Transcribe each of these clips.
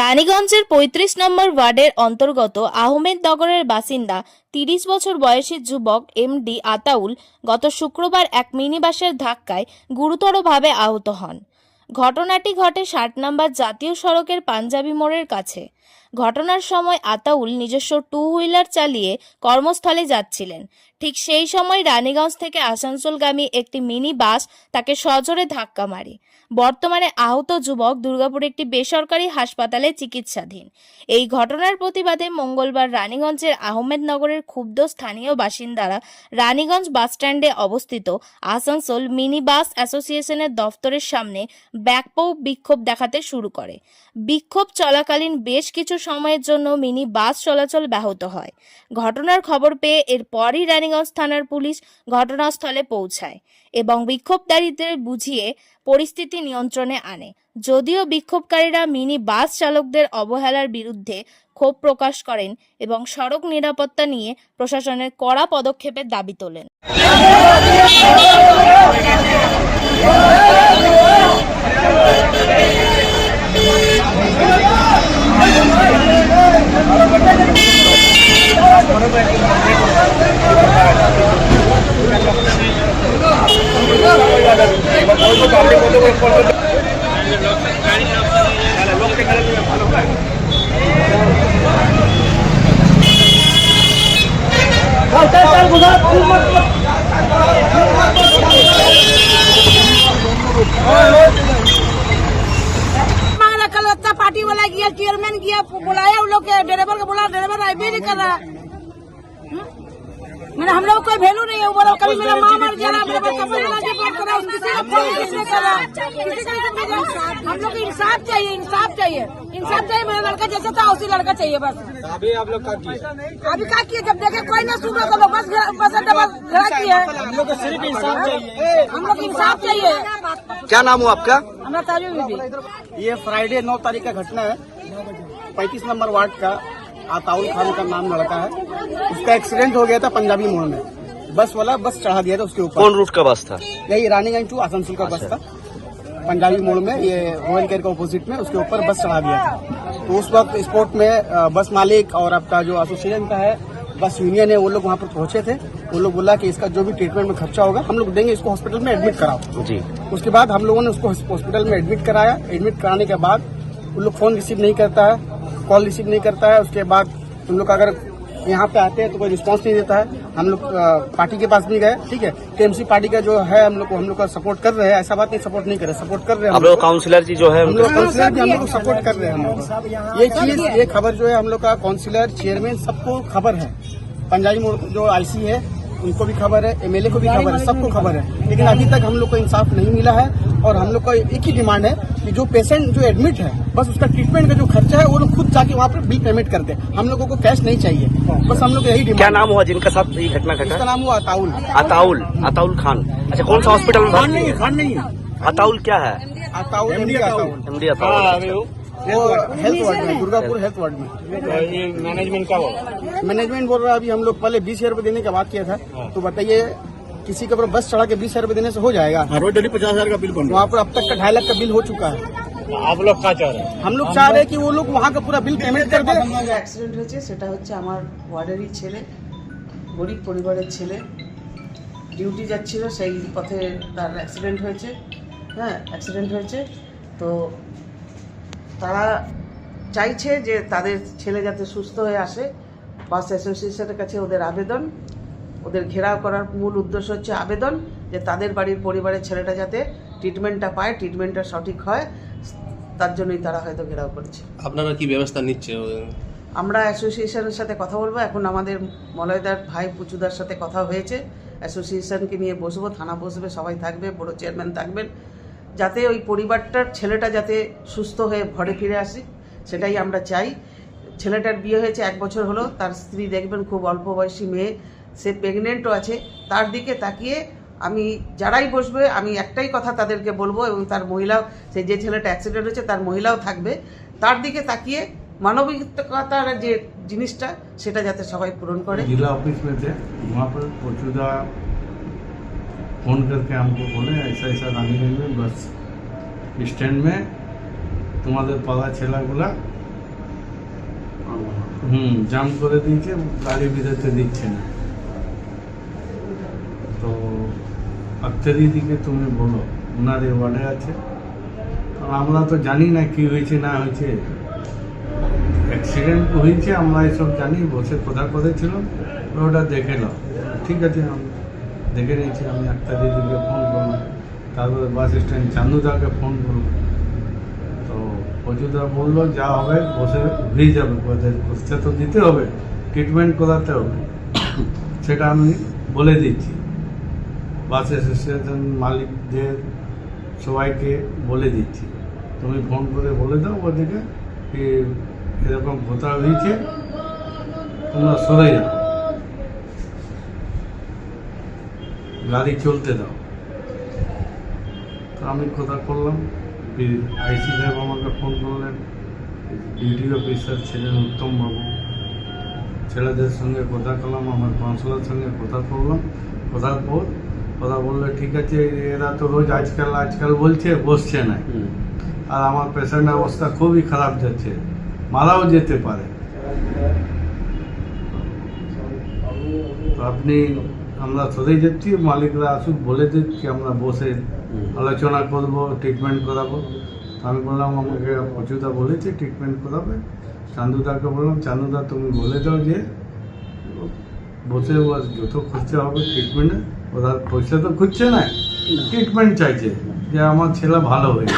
রানীগঞ্জের ৩৫ নম্বর ওয়ার্ডের অন্তর্গত আহমেদনগরের বাসিন্দা ৩০ বছর বয়সী যুবক এমডি আতাউল গত শুক্রবার এক মিনি বাসের ধাক্কায় গুরুতরভাবে আহত হন। ঘটনাটি ঘটে ৬০ নম্বর জাতীয় সড়কের পাঞ্জাবি মোড়ের কাছে। ঘটনার সময় আতাউল নিজস্ব টু হুইলার চালিয়ে কর্মস্থলে যাচ্ছিলেন। ঠিক সেই সময় রানীগঞ্জ থেকে আসানসোলগামী একটি মিনি বাস তাকে সজোরে ধাক্কা মারে। বর্তমানে আহত যুবক দুর্গাপুর একটি বেসরকারি হাসপাতালে চিকিৎসাধীন। এই ঘটনার প্রতিবাদে মঙ্গলবার রানীগঞ্জের আহমেদনগরের ক্ষুব্ধ স্থানীয় বাসিন্দারা রানীগঞ্জ বাসস্ট্যান্ডে অবস্থিত আসানসোল মিনি বাস অ্যাসোসিয়েশনের দফতরের সামনে ব্যাপক বিক্ষোভ দেখাতে শুরু করে। বিক্ষোভ চলাকালীন বেশ কিছু সময়ের জন্য মিনি বাস চলাচল ব্যাহত হয়। ঘটনার খবর পেয়ে এরপরই রানীগঞ্জ থানার পুলিশ ঘটনাস্থলে পৌঁছায় এবং বিক্ষোভকারীদের বুঝিয়ে পরিস্থিতি নিয়ন্ত্রণে আনে। যদিও বিক্ষোভকারীরা মিনি বাস চালকদের অবহেলার বিরুদ্ধে ক্ষোভ প্রকাশ করেন এবং সড়ক নিরাপত্তা নিয়ে প্রশাসনের কড়া পদক্ষেপের দাবি তোলেন। पार्टी वाला गया, चेयरमैन गया, बुलाया उन लोग के, ड्राइवर को बुला, ड्राइवर आई भी नहीं कर रहा। मैंने हम लोग कोई वैल्यू नहीं है। बोलो कभी मेरा माँ मर जा रहा, मेरे पास कपड़े लगा बात कर रहा, उसकी फोन नहीं कर रहा। हम लोग को इंसाफ चाहिए, इंसाफ चाहिए, इंसाफ चाहिए। मेरा लड़का जैसे था उसी लड़का चाहिए बस। अभी आप लोग क्या किए? अभी क्या किए? जब देखे कोई ना सुबह तो बस अड्डा घड़ा किया है। हम लोग को सिर्फ इंसाफ चाहिए। हम लोग इंसाफ चाहिए। क्या नाम हो आपका? हमारा ताजू बीबी। ये फ्राइडे 9 तारीख का घटना है। 35 नंबर वार्ड का आताउल खान का नाम लड़का है। उसका एक्सीडेंट हो गया था पंजाबी मोड़ में। बस वाला बस चढ़ा दिया था उसके ऊपर। कौन रूट का बस था? यही रानीगंज टू आसनसोल का बस था। पंजाबी मोड़ में ये रॉयल केयर के ऑपोजिट में उसके ऊपर बस चढ़ा दिया था। तो उस वक्त स्पॉट में बस मालिक और आपका जो एसोसिएशन का है बस यूनियन है, वो लोग वहाँ पर पहुंचे थे। वो लोग बोला कि इसका जो भी ट्रीटमेंट में खर्चा होगा हम लोग देंगे, इसको हॉस्पिटल में एडमिट कराओ जी। उसके बाद हम लोगों ने उसको हॉस्पिटल में एडमिट कराया। एडमिट कराने के बाद उन लोग फोन रिसीव नहीं करता है, कॉल रिसीव नहीं करता है। उसके बाद उन लोग अगर यहाँ पे आते हैं तो कोई रिस्पांस नहीं देता है। हम लोग पार्टी के पास भी गए, ठीक है। टीएमसी पार्टी का जो है हम लोग का सपोर्ट कर रहे हैं, ऐसा बात नहीं सपोर्ट नहीं कर रहे, सपोर्ट कर रहे हैं। हम लोग काउंसिलर जी जो है हम लोग काउंसिलर भी हम लोग सपोर्ट कर रहे हैं। हम लोग ये चीज, ये खबर जो है हम लोग का काउंसिलर, चेयरमैन सबको खबर है। पंजाबी मोड़ जो आईसी है उनको भी खबर है, एमएलए को भी खबर है, सबको खबर है। लेकिन अभी तक हम लोग को इंसाफ नहीं मिला है। और हम लोग का एक ही डिमांड है कि जो पेशेंट जो एडमिट है बस उसका ट्रीटमेंट का जो खर्चा है वो लोग खुद जाके वहाँ पर बिल पेमेंट कर दे। हम लोगों को कैश नहीं चाहिए, बस हम लोग यही डिमांड। क्या नाम हुआ जिनका साथ ये घटना घटा? इसका नाम हुआ अताउल। अताउल खान। अच्छा, कौन सा हॉस्पिटल में भर्ती है? खान नहीं है, अताउल क्या है? अताउल एमडी अताउल। एमडी अताउल। वो हेल्थ वार्ड में, दुर्गापुर हेल्थ वार्ड में। मैनेजमेंट का मैनेजमेंट बोल रहा है अभी हम लोग पहले 20,000 रुपए देने का बात किया था। तो बताइए किसी के ऊपर बस चढ़ा के 20,000 रुपए देने से हो जाएगा? रोज डेली 50,000 का बिल बन रहा वहाँ पर अब तक का 2.5 लाख का बिल हो चुका है। है। आप लोग क्या चाह रहे हैं? हम लोग चाह रहे हैं कि वो लोग वहाँ का पूरा बिल पेमेंट कर दे। অ্যাক্সিডেন্ট হয়েছে সেটা হচ্ছে আমার ওয়ার্ডেরই ছেলে, গরিব পরিবারের ছেলে, ডিউটি যাচ্ছিল, সেই পথে তার অ্যাক্সিডেন্ট হয়েছে। হ্যাঁ, অ্যাক্সিডেন্ট হয়েছে। তো তারা চাইছে যে তাদের ছেলে যাতে সুস্থ হয়ে আসে। বাস অ্যাসোসিয়েশনের কাছে ওদের আবেদন, ওদের ঘেরাও করার মূল উদ্দেশ্য হচ্ছে আবেদন যে তাদের বাড়ির পরিবারের ছেলেটা যাতে ট্রিটমেন্টটা পায়, ট্রিটমেন্টটা সঠিক হয়, তার জন্যই তারা হয়তো ঘেরাও করছে। আপনারা কি ব্যবস্থা নিচ্ছে? আমরা অ্যাসোসিয়েশনের সাথে কথা বলবো। এখন আমাদের মলয়দার ভাই পুচুদার সাথে কথা হয়েছে, অ্যাসোসিয়েশনকে নিয়ে বসবো, থানা বসবে, সবাই থাকবে, বড় চেয়ারম্যান থাকবেন, যাতে ওই পরিবারটার ছেলেটা যাতে সুস্থ হয়ে ঘরে ফিরে আসে, সেটাই আমরা চাই। ছেলেটার বিয়ে হয়েছে 1 বছর হলো, তার স্ত্রী দেখবেন খুব অল্প বয়সী মেয়ে, সে প্রেগনেন্টও আছে। তার দিকে তাকিয়ে আমি যারাই বসবে আমি একটাই কথা তাদেরকে বলবো, এবং তার মহিলাও, সে যে ছেলেটা অ্যাক্সিডেন্ট হয়েছে তার মহিলাও থাকবে, তার দিকে তাকিয়ে मानविकतार जे जिनिसटा सेटा जाते सबाई पूरण करे। जिला ऑफिस में थे, वहाँ पर पोचुदा फोन करके हमको बोले ऐसा ऐसा रानीगंज में बस स्टैंड में तुम्हारे पाला छेलागुला জাম করে দিয়েছে, গাড়ি বেরোতে দিচ্ছে না। তো আক্তারিদিকে তুমি বলো, ওনার এই ওয়ার্ডে আছে। তো আমরা তো জানি না কি হয়েছে না হয়েছে, অ্যাক্সিডেন্ট হয়েছে আমরা এসব জানি, বসে কথা করেছিল, ওটা দেখে নাও। ঠিক আছে, আমি দেখে নিয়েছি। আমি আক্তারিদিকে ফোন করলাম, তারপরে বাস স্ট্যান্ড চান্দুদাকে ফোন করলাম। তো প্রচুরদা বললো যা হবে বসে হয়ে যাবে, ওদের খরচা তো দিতে হবে, ট্রিটমেন্ট করাতে হবে, সেটা আমি বলে দিচ্ছি। বাস অ্যাসোসিয়েশন মালিকদের সবাইকে বলে দিচ্ছি, তুমি ফোন করে বলে দাও ওদিকে যে এরকম কথা হয়েছে, তোমরা সরে যাও, গাড়ি চলতে দাও। তো আমি কথা করলাম, আইসি সাহেব আমাকে ফোন করলেন, ডিউটি অফিসার ছিলেন উত্তমবাবু, ছেলেদের সঙ্গে কথা করলাম, আমার কাউন্সিলর সঙ্গে কথা করলাম। কথার পর কথা বললে ঠিক আছে, এরা তো রোজ আজকাল বলছে, বসছে না। আর আমার পেশেন্টের অবস্থা খুবই খারাপ যাচ্ছে, মারাও যেতে পারে। তো আমরা সরে যাচ্ছি, মালিকরা আসুক, বলে দিচ্ছি, আমরা বসে আলোচনা করব, ট্রিটমেন্ট করাবো। আমি বললাম আমাকে প্রচুরদা বলেছে ট্রিটমেন্ট করাবে। চান্দুদাকে বললাম, চান্দুদা তুমি বলে দাও যে বসে যত খরচা হবে ট্রিটমেন্টে, ওরা পয়সা তো খুঁজছে না, ট্রিটমেন্ট চাইছে যে আমার ছেলে ভালো হয়ে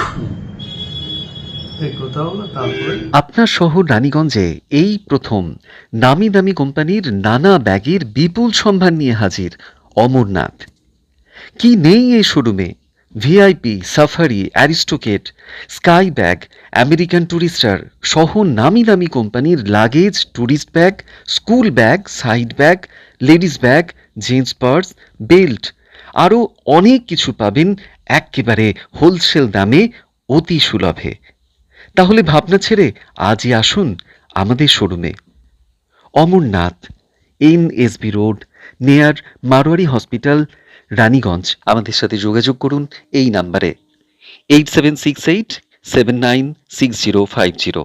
এই কথা হলো। তারপরে আপনার শহর রানীগঞ্জে এই প্রথম নামি দামি কোম্পানির নানা ব্যাগের বিপুল সম্ভার নিয়ে হাজির অমরনাথ। কি নেই এই শোরুমে? VIP, Safari, Aristocrat, Sky bag, American Tourister সহ নামি দামি কোম্পানির luggage, tourist bag, school bag, side bag, ladies bag, jeans purse, belt, আরও অনেক কিছু পাবেন একেবারে হোলসেল দামে, অতি সুলভে। তাহলে ভাবনা ছেড়ে আজই আসুন আমাদের শোরুমে। অমরনাথ, NSB রোড, নেয়ার মারোয়ারি হসপিটাল, রানীগঞ্জ। আমাদের সাথে যোগাযোগ করুন এই নাম্বারে 8768796050।